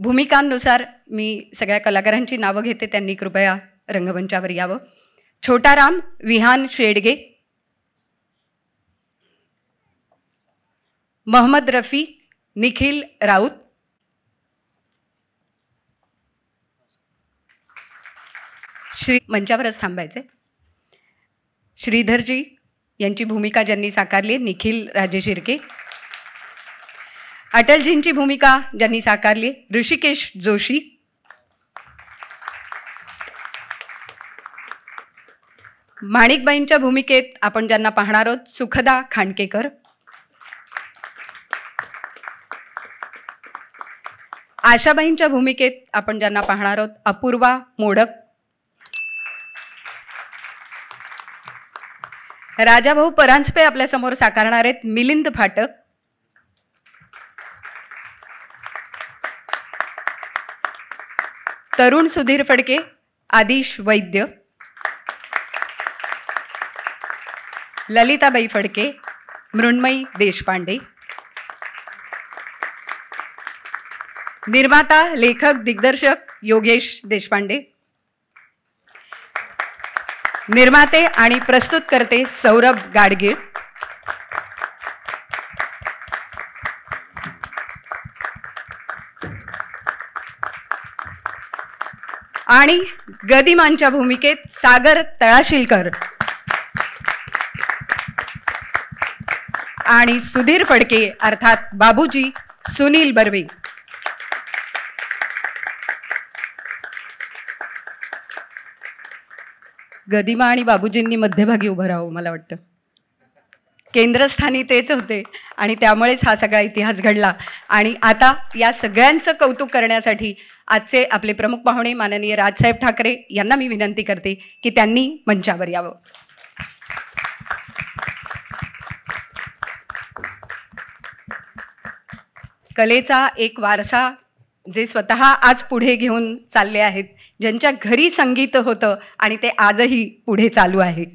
भूमिकांनुसार मी सगळ्या कलाकारांची नावं घेते, त्यांनी कृपया रंगमंचावर यावं. छोटाराम विहान शेडगे, मोहम्मद रफी निखिल राऊत, मंचावरच थांबायचे. श्रीधरजी यांची भूमिका ज्यांनी साकारली निखिल राजे शिर्के. अटलजींची भूमिका ज्यांनी साकारली ऋषिकेश जोशी. माणिकबाईंच्या भूमिकेत आपण ज्यांना पाहणार आहोत सुखदा खांडकेकर. आशाबाईंच्या भूमिकेत आपण ज्यांना पाहणार आहोत अपूर्वा मोडक. राजाभाऊ परांजपे आपल्यासमोर साकारणार आहेत मिलिंद फाटक. तरुण सुधीर फडके आदिश वैद्य. ललिताबाई फडके मृण्मयी देशपांडे. निर्माता लेखक दिग्दर्शक योगेश देशपांडे. निर्माते आणि प्रस्तुतकर्ते सौरभ गाडगीळ. आणि गदिमांच्या भूमिकेत सागर तळाशिलकर आणि सुधीर फडके अर्थात बाबूजी सुनील बर्वे. गदिमा आणि बाबूजींनी मध्यभागी उभं राहावं मला वाटतं. केंद्रस्थानी तेच होते आणि त्यामुळेच हा सगळा इतिहास घडला. आणि आता या सगळ्यांचं कौतुक करण्यासाठी आजचे आपले प्रमुख पाहुणे माननीय राजसाहेब ठाकरे यांना मी विनंती करते की त्यांनी मंचावर यावं. कलेचा एक वारसा जे स्वतः आज पुढे घेऊन चालले आहेत, ज्यांच्या घरी संगीत होतं आणि ते आजही पुढे चालू आहे.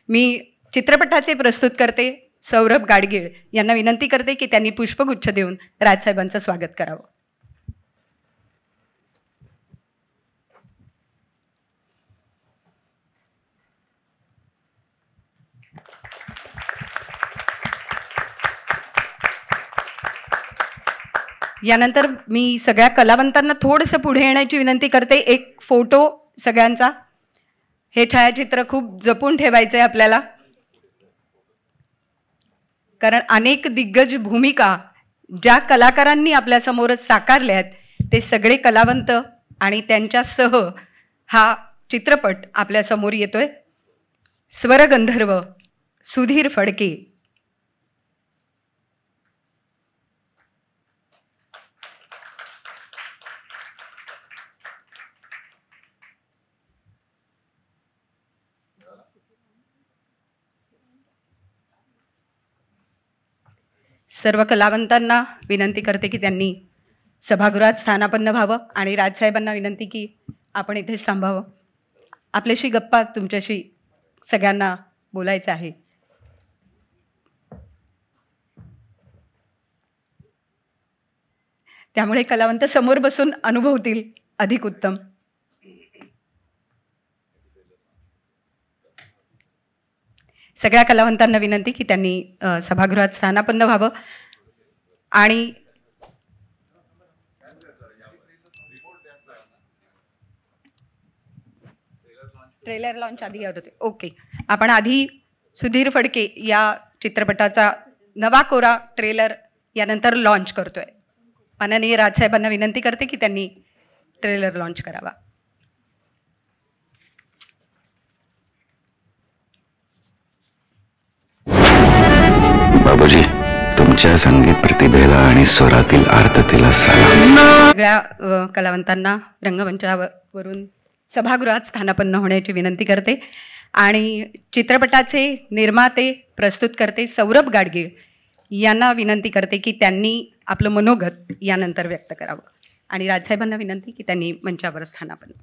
मी चित्रपटाचे प्रस्तुत करते सौरभ गाडगीळ यांना विनंती करते की त्यांनी पुष्पगुच्छ देऊन राजसाहेबांचं स्वागत करावं. यानंतर मी सगळ्या कलावंतांना थोडंसं पुढे येण्याची विनंती करते. एक फोटो सगळ्यांचा. हे छायाचित्र खूप जपून ठेवायचं आहे आपल्याला, कारण अनेक दिग्गज भूमिका ज्या कलाकारांनी आपल्यासमोरच साकारल्या आहेत ते सगळे कलावंत आणि त्यांच्यासह हा चित्रपट आपल्यासमोर येतोय. स्वरगंधर्व सुधीर फडके, सर्व कलावंतांना विनंती करते की त्यांनी सभागृहात स्थानापन्न व्हावं आणि राजसाहेबांना विनंती की आपण इथेच थांबावं. आपल्याशी गप्पा तुमच्याशी सगळ्यांना बोलायचं आहे. त्यामुळे कलावंत समोर बसून अनुभवतील अधिक उत्तम. सगळ्या कलावंतांना विनंती की त्यांनी सभागृहात स्थानापन्न व्हावं आणि ट्रेलर लॉन्च आधी होते. ओके, आपण आधी सुधीर फडके या चित्रपटाचा नवा कोरा ट्रेलर यानंतर लॉन्च करतोय. माननीय राजसाहेबांना विनंती करते की त्यांनी ट्रेलर लॉन्च करावा. बाबूजी, तुमच्या संगीत प्रतिभेला आणि स्वरातील आर्ततेला सलाम. सगळ्या कलावंतांना रंगमंचावरून सभागृहात स्थानापन्न होण्याची विनंती करते आणि चित्रपटाचे निर्माते प्रस्तुतकर्ते सौरभ गाडगीळ यांना विनंती करते की त्यांनी आपलं मनोगत यानंतर व्यक्त करावं. आणि राजसाहेबांना विनंती की त्यांनी मंचावर स्थानापन्न.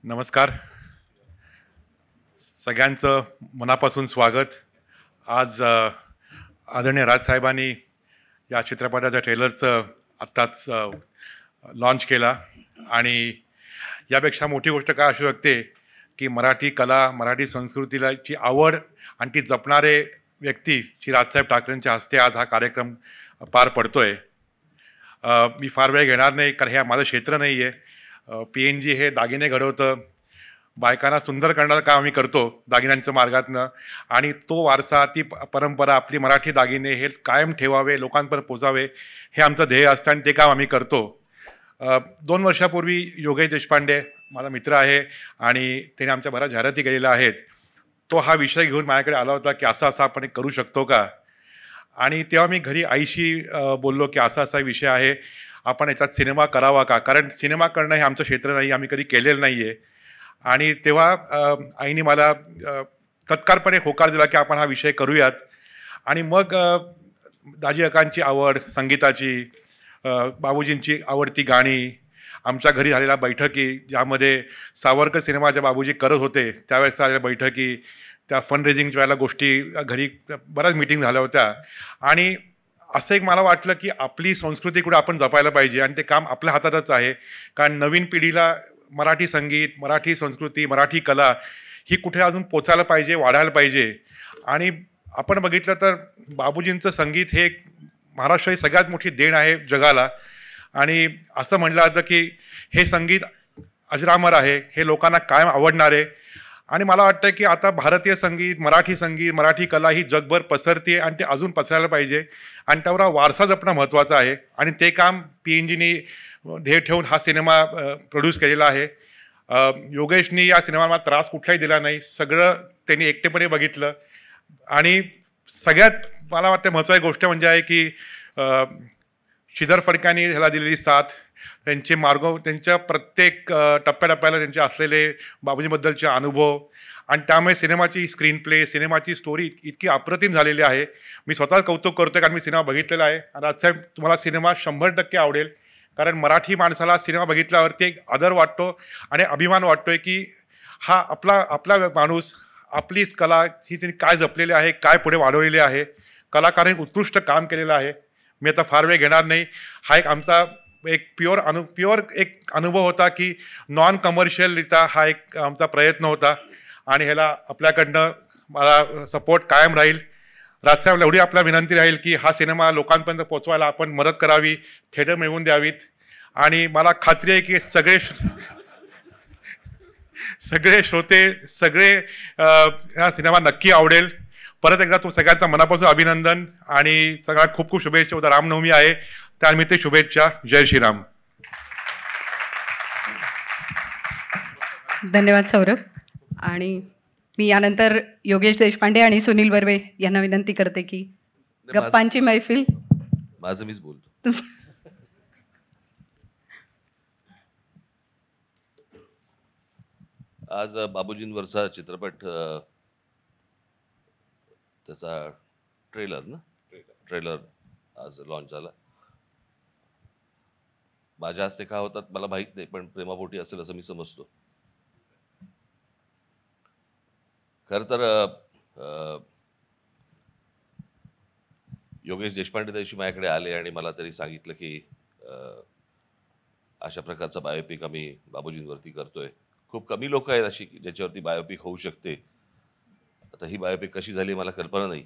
नमस्कार. सगळ्यांचं मनापासून स्वागत. आज आदरणीय राजसाहेबांनी या चित्रपटाच्या ट्रेलरचं आत्ताच लॉन्च केला आणि यापेक्षा मोठी गोष्ट काय असू शकते की मराठी कला, मराठी संस्कृतीला ची आवड आणि ती जपणारे व्यक्ती श्री राजसाहेब ठाकरेंच्या हस्ते आज हा कार्यक्रम पार पडतोय. मी फार वेळ घेणार नाही कारण हे माझं क्षेत्र नाही आहे. PNG हे दागिने घडवतं, बायकांना सुंदर करण्याचं काम आम्ही करतो दागिन्यांच्या मार्गातनं आणि तो वारसा, ती परंपरा, आपली मराठी दागिने हे कायम ठेवावे, लोकांपर्यंत पोचावे हे आमचं ध्येय असतं आणि ते काम आम्ही करतो. 2 वर्षापूर्वी योगेश देशपांडे माझा मित्र आहे आणि त्याने आमच्या बऱ्याच जाहिराती केलेल्या आहेत. तो हा विषय घेऊन माझ्याकडे आला होता की असं आपण एक करू शकतो का. आणि तेव्हा मी घरी आईशी बोललो की असा विषय आहे, आपण याच्यात सिनेमा करावा का, कारण सिनेमा करणं हे आमचं क्षेत्र नाही, आम्ही कधी केलेलं नाही आहे. आणि तेव्हा आईने मला तत्कारपणे होकार दिला की आपण हा विषय करूयात. आणि मग दाजी अकांची आवड संगीताची, बाबूजींची आवडती गाणी, आमच्या घरी झालेल्या बैठकी ज्यामध्ये सावरकर सिनेमा ज्या बाबूजी करत होते त्यावेळेस झालेल्या बैठकी, त्या फंड रेझिंगच्या वेळेला गोष्टी, घरी बऱ्याच मीटिंग झाल्या होत्या. आणि असं एक मला वाटलं की आपली संस्कृती कुठे आपण जपायला पाहिजे आणि ते काम आपल्या हातातच आहे. कारण नवीन पिढीला मराठी संगीत, मराठी संस्कृती, मराठी कला ही कुठे अजून पोचायला पाहिजे, वाढायला पाहिजे. आणि आपण बघितलं तर बाबूजींचं संगीत हे महाराष्ट्राची सगळ्यात मोठी देण आहे जगाला. आणि असं म्हटलं जातं की हे संगीत अजरामर आहे, हे लोकांना कायम आवडणार आहे. आणि मला वाटतं की आता भारतीय संगीत, मराठी कला ही जगभर पसरते आणि ते अजून पसरायला पाहिजे आणि त्यावर वारसा जपणं महत्त्वाचं आहे. आणि ते काम PNGनी ध्येय ठेवून हा सिनेमा प्रोड्यूस केलेला आहे. योगेशनी या सिनेमाला त्रास कुठलाही दिला नाही, सगळं त्यांनी एकटेपणे बघितलं. आणि सगळ्यात मला वाटतं महत्त्वाची गोष्ट म्हणजे आहे की श्रीधर फडक्यांनी ह्याला दिलेली साथ, त्यांचे मार्ग, त्यांच्या प्रत्येक टप्प्याटप्प्याला त्यांचे असलेले बाबूजीबद्दलचे अनुभव आणि त्यामुळे सिनेमाची स्क्रीन प्ले, सिनेमाची स्टोरी इतकी अप्रतिम झालेली आहे. मी स्वतःच कौतुक करतो कारण मी सिनेमा बघितलेला आहे. आणि राजसाहेब, तुम्हाला सिनेमा 100% आवडेल कारण मराठी माणसाला सिनेमा बघितल्यावरती एक आदर वाटतो आणि अभिमान वाटतोय की हा आपला माणूस, आपलीच कला ही त्यांनी काय जपलेली आहे, काय पुढे वाढवलेली आहे, कलाकारांनी उत्कृष्ट काम केलेलं आहे. मी आता फार वेळ घेणार नाही. हा एक आमचा एक प्युअर एक अनुभव होता की नॉन कमर्शियलरित्या हा एक आमचा प्रयत्न होता आणि ह्याला आपल्याकडनं मला सपोर्ट कायम राहील. राजसाहेब, एवढी आपल्या विनंती राहील की हा सिनेमा लोकांपर्यंत पोचवायला आपण मदत करावी, थिएटर मिळवून द्यावीत. आणि मला खात्री आहे की सगळे श्रोते हा सिनेमा नक्की आवडेल. परत एकदा सगळ्यांचं मनापासून अभिनंदन आणि सगळ्यात खूप खूप शुभेच्छा. उद्या रामनवमी आहे, त्यानिमित्त शुभेच्छा. जय श्रीराम. धन्यवाद सौरभ. आणि मी यानंतर योगेश देशपांडे आणि सुनील बर्वे यांना विनंती करते की गप्पांची मैफिल. माझं मीच बोलतो. आज बाबूजींवरचा चित्रपट, त्याचा ट्रेलर आज लॉन्च झाला. माझ्या हस्ते का होतात मला माहीत नाही, पण प्रेमापोटी असेल असं मी समजतो. खरं तर योगेश देशपांडे त्यादिवशी माझ्याकडे आले आणि मला तरी सांगितलं की अशा प्रकारचा बायोपिक आम्ही बाबूजींवरती करतोय. खूप कमी लोक आहेत अशी ज्याच्यावरती बायोपिक होऊ शकते. आता ही बायोपिक कशी झाली मला कल्पना नाही,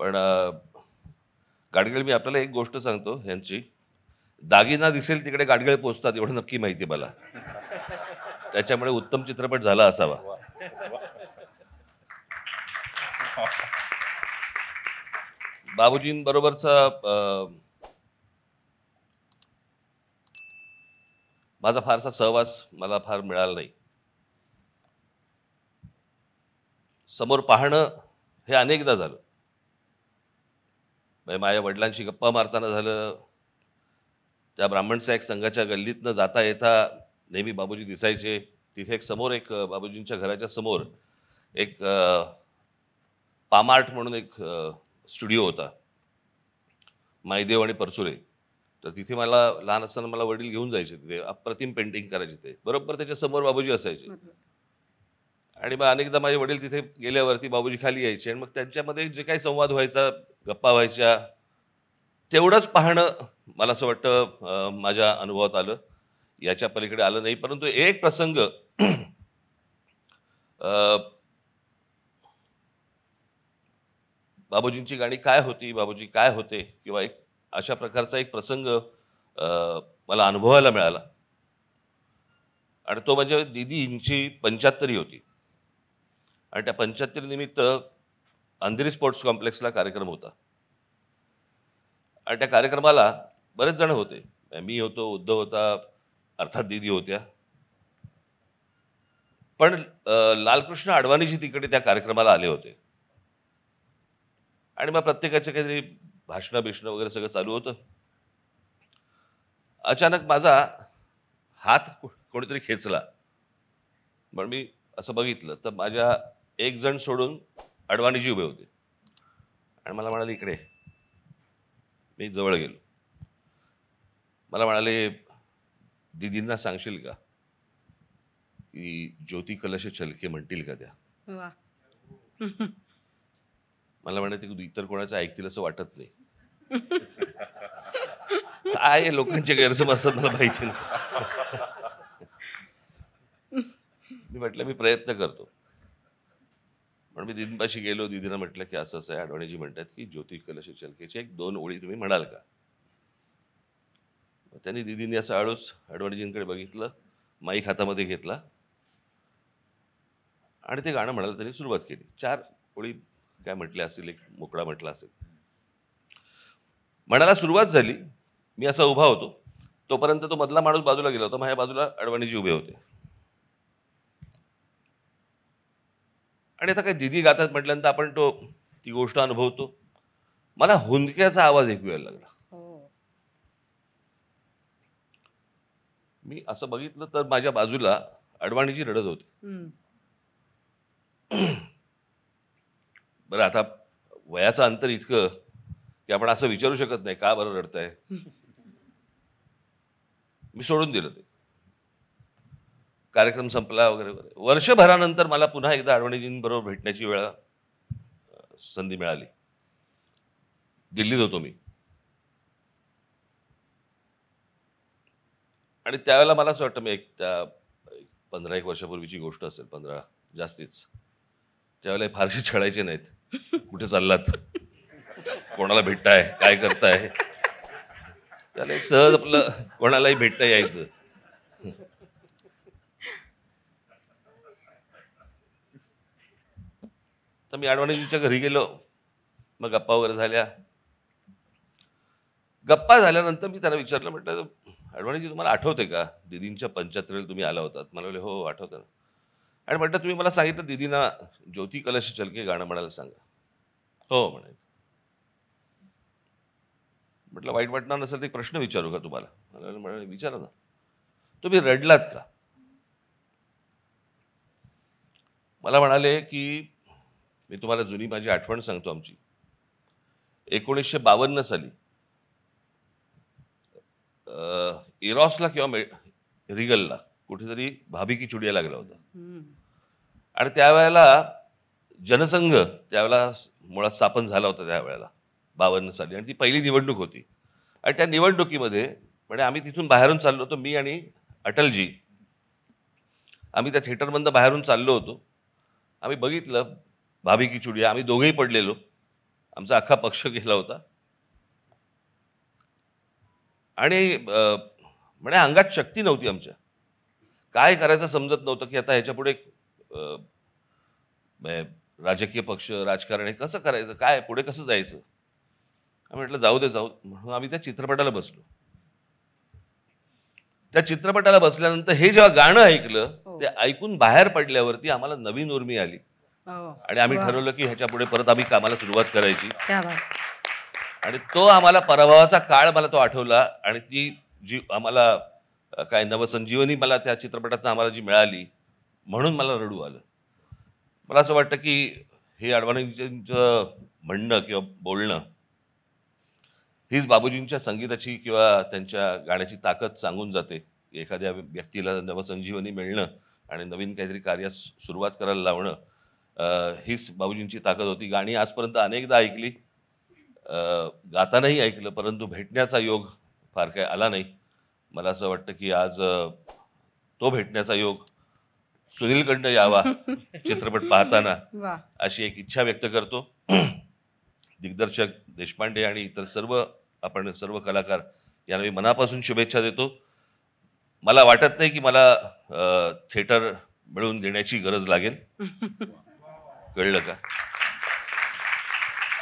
पण गाडगीळ, मी आपल्याला एक गोष्ट सांगतो, यांची दागिना दिसेल तिकडे गाडगीळ पोचतात एवढं नक्की माहिती मला. त्याच्यामुळे उत्तम चित्रपट झाला असावा. बाबूजींबरोबरचा माझा फारसा सहवास मला फार मिळाला नाही. समोर पाहणं हे अनेकदा झालं. माझ्या वडिलांशी गप्पा मारताना झालं, त्या ब्राह्मण सॅक संघाच्या गल्लीतनं जाता येता नेहमी बाबूजी दिसायचे. तिथे एक बाबूजींच्या घराच्या समोर एक पामार्ट म्हणून एक स्टुडिओ होता, माईदेव आणि परसुरे. तर तिथे मला लहान असताना मला वडील घेऊन जायचे. तिथे अप्रतिम पेंटिंग करायचे. ते बरोबर त्याच्या समोर बाबूजी असायचे. आणि मग अनेकदा माझे वडील तिथे गेल्यावरती बाबूजी खाली यायचे आणि मग त्यांच्यामध्ये जे काही संवाद व्हायचा, गप्पा व्हायच्या, तेवढंच पाहणं मला असं वाटतं माझ्या अनुभवात आलं. याच्या पलीकडे आलं नाही. परंतु एक प्रसंग बाबूजींची गाणी काय होती, बाबूजी काय होते, किंवा एक अशा प्रकारचा एक प्रसंग मला अनुभवायला मिळाला. आणि तो म्हणजे दीदींची 75 होती आणि त्या 75 निमित्त अंधेरी स्पोर्ट्स कॉम्प्लेक्सला कार्यक्रम होता. आणि त्या कार्यक्रमाला बरेच जण होते. मी होतो, उद्धव होता, अर्थात दीदी होत्या. पण लालकृष्ण अडवाणीजी तिकडे त्या कार्यक्रमाला आले होते. आणि मग प्रत्येकाचे काहीतरी भाषणं बिषणं वगैरे सगळं चालू होतं. अचानक माझा हात कोणीतरी खेचला. पण मी असं बघितलं तर माझ्या एक जण सोडून अडवाणीजी उभे होते आणि मला म्हणाले, इकडे. मी जवळ गेलो. मला म्हणाले, दीदींना सांगशील का की ज्योती कलश छलके म्हणतील का त्या? वा. मला म्हणाले, तू इतर कोणाचं ऐकतील असं वाटत नाही. काय लोकांचे गैरसमज असतात मला माहिती नाही. मी म्हटलं, मी प्रयत्न करतो. पण मी दीदींपाशी गेलो. दीदीनं म्हटलं की असं असं आहे, अडवाणीजी म्हणतात की ज्योती कलश छलकेची 1-2 ओळी तुम्ही म्हणाल का? त्यांनी दीदींनी असं आळूच अडवाणीजींकडे बघितलं, माईक हातामध्ये घेतला आणि ते गाणं म्हणायला त्यांनी सुरुवात केली. 4 ओळी काय म्हटल्या असतील, एक मोकळा म्हटला असेल. म्हणायला सुरुवात झाली. मी असा उभा होतो. तोपर्यंत तो मधला माणूस बाजूला गेला होता. माझ्या बाजूला अडवाणीजी उभे होते. आणि आता काय दीदी गातात म्हटल्यानंतर आपण ती गोष्ट अनुभवतो. मला हुंदक्याचा आवाज ऐकू यायला लागला. मी असं बघितलं तर माझ्या बाजूला अडवाणीजी रडत होते. बरं, आता वयाचं अंतर इतकं की आपण असं विचारू शकत नाही का बरं रडताय. मी सोडून दिलं ते. कार्यक्रम संपला वगैरे वगैरे. वर्षभरानंतर मला पुन्हा एकदा अडवाणीजींबरोबर भेटण्याची संधी मिळाली. दिल्लीत होतो मी. आणि त्यावेळेला मला असं वाटतं, मी त्या 15-1 वर्षापूर्वीची गोष्ट असेल, 15 जास्तीच. त्यावेळेला फारसे छळायचे नाहीत. कुठे चाललात, कोणाला भेटताय, काय करताय. त्याला एक सहज आपलं कोणालाही भेटता यायचं. तर मी अडवाणीजींच्या घरी गेलो. मग गप्पा वगैरे झाल्या. गप्पा झाल्यानंतर मी त्यांना विचारलं, म्हटलं, अडवाणीजी तुम्हाला आठवते का दीदींच्या 75 तुम्ही आला होतात? मला बोलले, हो आठवतं ना. आणि म्हटलं, तुम्ही मला सांगितलं दीदींना ज्योती कलश छलके गाणं म्हणायला सांगा. हो म्हणे. म्हटलं, वाईट वाटणार नसेल तर एक प्रश्न विचारू का तुम्हाला? मला म्हणाले, विचारा ना. तुम्ही रडलात का? मला म्हणाले की मी तुम्हाला जुनी माझी आठवण सांगतो आमची. 1952 साली इरॉसला किंवा रिगलला कुठेतरी भाभी की चुडिया लागला होता. आणि त्यावेळेला जनसंघ त्यावेळेला मुळात स्थापन झाला होता त्यावेळेला 52 साली. आणि ती पहिली निवडणूक होती. आणि त्या निवडणुकीमध्ये म्हणजे आम्ही तिथून बाहेरून चाललो होतो. मी आणि अटलजी आम्ही त्या थिएटरमधून बाहेरून चाललो होतो. आम्ही बघितलं भाभी की चुडिया. आम्ही दोघेही पडलेलो. आमचा अख्खा पक्ष गेला होता. आणि म्हणजे अंगात शक्ती नव्हती आमच्या. काय करायचं समजत नव्हतं की आता ह्याच्यापुढे राजकीय पक्ष, राजकारण हे कसं करायचं, काय पुढे कसं जायचं. आम्ही म्हटलं जाऊ दे म्हणून आम्ही त्या चित्रपटाला बसलो. त्या चित्रपटाला बसल्यानंतर हे जेव्हा गाणं ऐकलं, ते ऐकून बाहेर पडल्यावरती आम्हाला नवीन उर्मी आली. आणि आम्ही ठरवलं की ह्याच्या पुढे परत आम्ही कामाला सुरुवात करायची. आणि तो आम्हाला पराभवाचा काळ मला तो आठवला. आणि ती जी आम्हाला काय नवसंजीवनी मला त्या चित्रपटातून आम्हाला जी मिळाली, म्हणून मला रडू आलं. मला असं वाटतं की हे अडवाणींचं म्हणणं किंवा बोलणं हीच बाबूजींच्या संगीताची किंवा त्यांच्या गाण्याची ताकद सांगून जाते. एखाद्या व्यक्तीला नवसंजीवनी मिळणं आणि नवीन काहीतरी कार्यास सुरुवात करायला लावणं हीच बाबूजींची ताकद होती. गाणी आजपर्यंत अनेकदा ऐकली, गातानाही ऐकलं, परंतु भेटण्याचा योग फार काय आला नाही. मला असं वाटतं की आज तो भेटण्याचा योग सुनीलकडनं यावा चित्रपट पाहताना, अशी एक इच्छा व्यक्त करतो. दिग्दर्शक देशपांडे आणि इतर आपण सर्व कलाकार यांना मी मनापासून शुभेच्छा देतो. मला वाटत नाही की मला थिएटर मिळवून देण्याची गरज लागेल. कळलं का?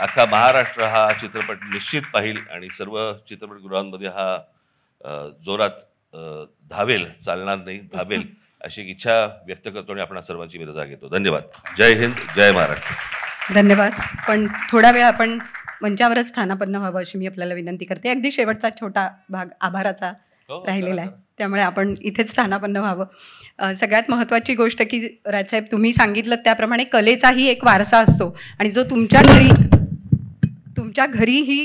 अख्खा महाराष्ट्र हा चित्रपट निश्चित पाहिल आणि सर्व चित्रपटगृहांमध्ये हा जोरात धावेल, चालणार नाही, धावेल, अशी एक इच्छा व्यक्त करतो आणि आपण सर्वांची मी रजा घेतो. धन्यवाद. जय हिंद, जय महाराष्ट्र. धन्यवाद. पण थोडा वेळ आपण मंचावरच स्थानापन्न व्हावं अशी मी आपल्याला विनंती करते. अगदी शेवटचा छोटा भाग आभाराचा राहिलेला आहे, त्यामुळे आपण इथेच स्थानापन्न व्हावं. सगळ्यात महत्त्वाची गोष्ट की राजसाहेब तुम्ही सांगितलं त्याप्रमाणे कलेचाही एक वारसा असतो आणि जो तुमच्या घरीही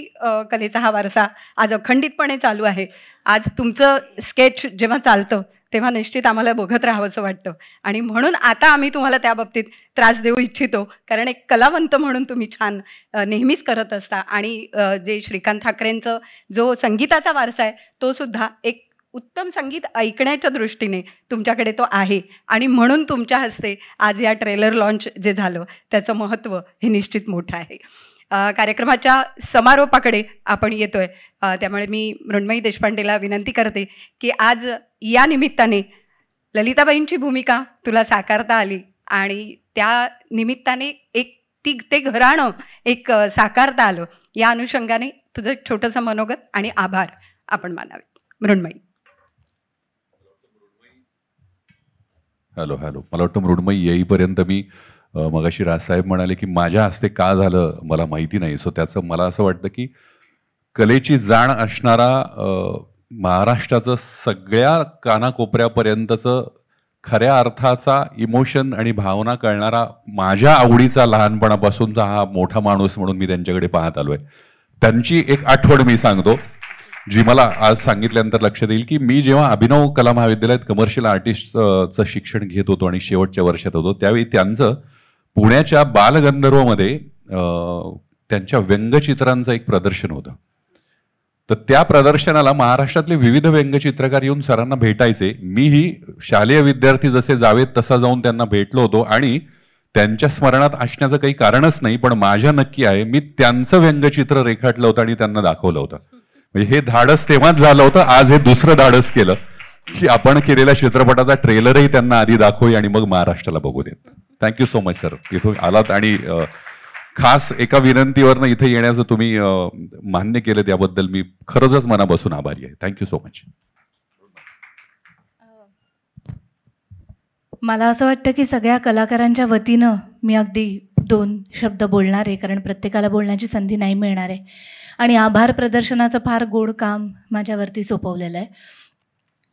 कलेचा हा वारसा आज अखंडितपणे चालू आहे. आज तुमचं स्केच जेव्हा चालतं तेव्हा निश्चित आम्हाला बघत राहावं असं वाटतं आणि म्हणून आता आम्ही तुम्हाला त्या बाबतीत त्रास देऊ इच्छितो, कारण एक कलावंत म्हणून तुम्ही छान नेहमीच करत असता आणि जे श्रीकांत ठाकरेंचं जो संगीताचा वारसा आहे तो सुद्धा एक उत्तम संगीत ऐकण्याच्या दृष्टीने तुमच्याकडे तो आहे आणि म्हणून तुमच्या हस्ते आज या ट्रेलर लॉन्च जे झालं त्याचं महत्त्व हे निश्चित मोठं आहे. कार्यक्रमाच्या समारोपाकडे आपण येतोय, त्यामुळे मी मृण्मयी देशपांडेला विनंती करते की आज या निमित्ताने ललिताबाईंची भूमिका तुला साकारता आली आणि त्या निमित्ताने एक ते घराणं एक साकारता आलं, या अनुषंगाने तुझं छोटंसं मनोगत आणि आभार आपण मानावे. मृण्मयी. हॅलो. मला वाटतं मृण्मयी येईपर्यंत मी मगाशी राजसाहेब म्हणाले की माझ्या हस्ते का झालं मला माहिती नाही. सो त्याचं मला असं वाटतं की कलेची जाण असणारा महाराष्ट्राचं सगळ्या कानाकोपऱ्यापर्यंतचं खऱ्या अर्थाचा इमोशन आणि भावना कळणारा माझ्या आवडीचा लहानपणापासूनचा हा मोठा माणूस म्हणून मी त्यांच्याकडे पाहत आलोय. त्यांची एक आठवण मी सांगतो जी मला आज सांगितल्यानंतर लक्षात येईल की मी जेव्हा अभिनव कला महाविद्यालयात कमर्शियल आर्टिस्टचं शिक्षण घेत होतो आणि शेवटच्या वर्षात होतो त्यावेळी त्यांचं पुण्याच्या बालगंधर्वमध्ये त्यांच्या व्यंगचित्रांचं एक प्रदर्शन होतं. तर त्या प्रदर्शनाला महाराष्ट्रातले विविध व्यंगचित्रकार येऊन सरांना भेटायचे. मीही शालेय विद्यार्थी जसे जावेत तसा जाऊन त्यांना भेटलो होतो आणि त्यांच्या स्मरणात असण्याचं काही कारणच नाही, पण माझ्या नक्की आहे मी त्यांचं व्यंगचित्र रेखाटलं होतं आणि त्यांना दाखवलं होतं. म्हणजे हे धाडस तेव्हाच झालं होतं. आज हे दुसरं धाडस केलं की आपण केलेल्या चित्रपटाचा ट्रेलरही त्यांना आधी दाखवूया आणि मग महाराष्ट्राला बघू देत. थँक्यू सो मच सर, इथून आलात आणि खास एका विनंतीवरनं इथे येण्याचं तुम्ही मान्य केलं त्याबद्दल मी खरंच मनापासून आभारी आहे. Thank you so much. मला असं वाटतं की सगळ्या कलाकारांच्या वतीनं मी अगदी 2 शब्द बोलणार आहे, कारण प्रत्येकाला बोलण्याची संधी नाही मिळणार आहे आणि आभार प्रदर्शनाचं फार गोड काम माझ्यावरती सोपवलेलं आहे.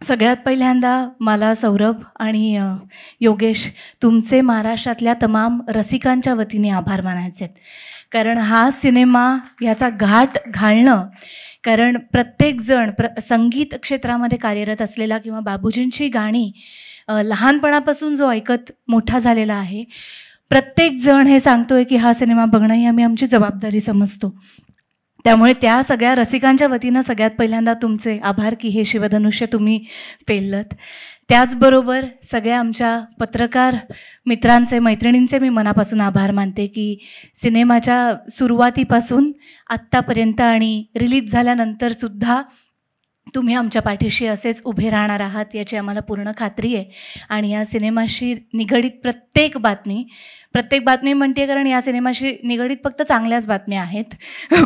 सगळ्यात पहिल्यांदा मला सौरभ आणि योगेश तुमचे महाराष्ट्रातल्या तमाम रसिकांच्या वतीने आभार मानायचे आहेत, कारण हा सिनेमा याचा घाट घालणं, कारण प्रत्येकजण संगीत क्षेत्रामध्ये कार्यरत असलेला किंवा बाबूजींची गाणी लहानपणापासून जो ऐकत मोठा झालेला आहे, प्रत्येकजण हे सांगतोय की हा सिनेमा बघणं ही आम्ही आमची जबाबदारी समजतो. त्यामुळे त्या सगळ्या रसिकांच्या वतीनं सगळ्यात पहिल्यांदा तुमचे आभार की हे शिवधनुष्य तुम्ही पेललत. त्याचबरोबर सगळ्या आमच्या पत्रकार मित्रांचे मैत्रिणींचे मी मनापासून आभार मानते की सिनेमाच्या सुरुवातीपासून आत्तापर्यंत आणि रिलीज झाल्यानंतरसुद्धा तुम्ही आमच्या पाठीशी असेच उभे राहणार आहात याची आम्हाला पूर्ण खात्री आहे. आणि या सिनेमाशी निगडीत प्रत्येक बातमी म्हणते, कारण या सिनेमाशी निगडीत फक्त चांगल्याच बातम्या आहेत.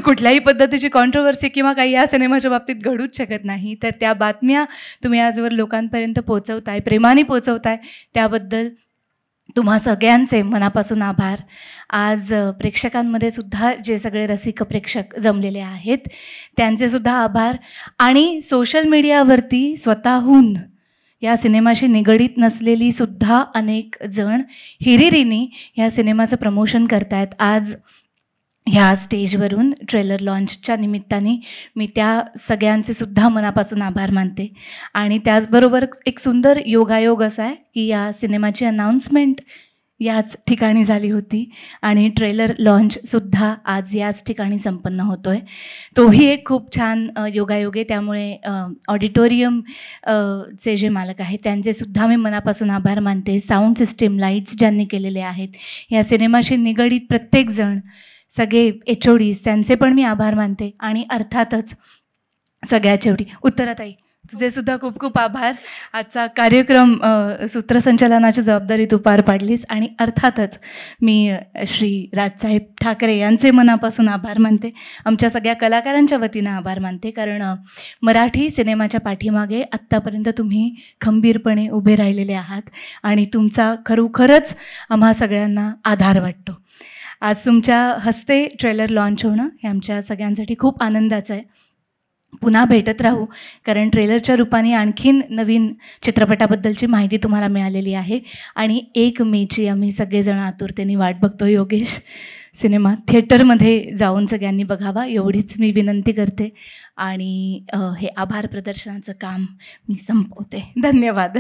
कुठल्याही पद्धतीची कॉन्ट्रोवर्सी किंवा काही या सिनेमाच्या बाबतीत घडूच शकत नाही. तर त्या बातम्या तुम्ही आजवर लोकांपर्यंत पोहोचवताय, प्रेमाने पोहोचवताय, त्याबद्दल तुम्हा सगळ्यांचे मनापासून आभार. आज प्रेक्षकांमध्ये सुद्धा जे सगळे रसिक प्रेक्षक जमलेले आहेत त्यांचे सुद्धा आभार. आणि सोशल मीडियावरती स्वतःहून या सिनेमाशी निगडीत नसलेली सुद्धा अनेक जण हिरिरीने या सिनेमाचं प्रमोशन करतायत. आज ह्या स्टेजवरून ट्रेलर लॉन्चच्या निमित्ताने मी त्या सगळ्यांचे सुद्धा मनापासून आभार मानते. आणि त्याचबरोबर एक सुंदर योगायोग असा आहे की या सिनेमाची अनाऊन्समेंट याच ठिकाणी झाली होती आणि ट्रेलर लॉन्चसुद्धा आज याच ठिकाणी संपन्न होतो आहे. तोही एक खूप छान योगायोग आहे. त्यामुळे ऑडिटोरियम चे जे मालक आहेत त्यांचेसुद्धा मी मनापासून आभार मानते. साऊंड सिस्टीम, लाईट्स ज्यांनी केलेले आहेत, या सिनेमाशी निगडीत प्रत्येकजण, सगळे HODs त्यांचे पण मी आभार मानते. आणि अर्थातच सगळ्यात शेवटी उत्तराताई, तुझे सुद्धा खूप खूप आभार. आजचा कार्यक्रम सूत्रसंचालनाची जबाबदारी तू पार पाडलीस. आणि अर्थातच मी श्री राजसाहेब ठाकरे यांचे मनापासून आभार मानते. आमच्या सगळ्या कलाकारांच्या वतीनं आभार मानते. कारण मराठी सिनेमाच्या पाठीमागे आत्तापर्यंत तुम्ही खंबीरपणे उभे राहिलेले आहात आणि तुमचा खरोखरच आम्हा सगळ्यांना आधार वाटतो. आज तुमच्या हस्ते ट्रेलर लॉन्च होणं हे आमच्या सगळ्यांसाठी खूप आनंदाचं आहे. पुन्हा भेटत राहू, कारण ट्रेलरच्या रूपाने आणखीन नवीन चित्रपटाबद्दलची माहिती तुम्हाला मिळालेली आहे. आणि 1 मेची आम्ही सगळेजण आतुरतेने वाट बघतो. योगेश, सिनेमा थिएटरमध्ये जाऊन सगळ्यांनी बघावा एवढीच मी विनंती करते. आणि हे आभार प्रदर्शनाचं काम मी संपवते. धन्यवाद.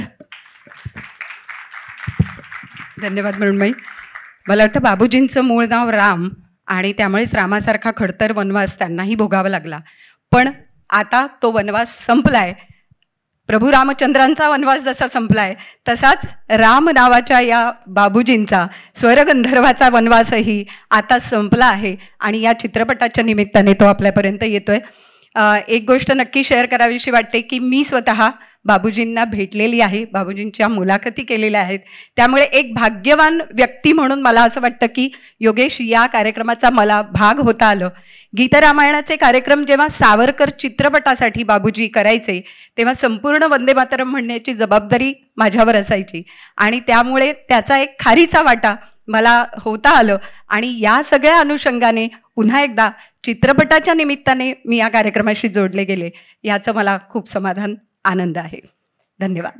धन्यवाद मृण्मयी. मला वाटतं बाबूजींचं मूळ नाव राम आणि त्यामुळेच रामासारखा खडतर वनवास त्यांनाही भोगावा लागला. पण आता तो वनवास संपलाय. प्रभू रामचंद्रांचा वनवास जसा संपलाय तसाच राम नावाच्या या बाबूजींचा स्वरगंधर्वाचा वनवासही आता संपला आहे आणि या चित्रपटाच्या निमित्ताने तो आपल्यापर्यंत येतोय. एक गोष्ट नक्की शेअर करावीशी वाटते की मी स्वतः बाबूजींना भेटलेली आहे, बाबूजींच्या मुलाखती केलेल्या आहेत. त्यामुळे एक भाग्यवान व्यक्ती म्हणून मला असं वाटतं की योगेश, या कार्यक्रमाचा मला भाग होता आलं. गीतरामायणाचे कार्यक्रम जेव्हा सावरकर चित्रपटासाठी बाबूजी करायचे तेव्हा संपूर्ण वंदे मातरम म्हणण्याची जबाबदारी माझ्यावर असायची आणि त्यामुळे त्याचा एक खारीचा वाटा मला होता आलं. आणि या सगळ्या अनुषंगाने पुन्हा एकदा चित्रपटाच्या निमित्ताने मी या कार्यक्रमाशी जोडले गेले, याचं मला खूप समाधान, आनंद आहे. धन्यवाद.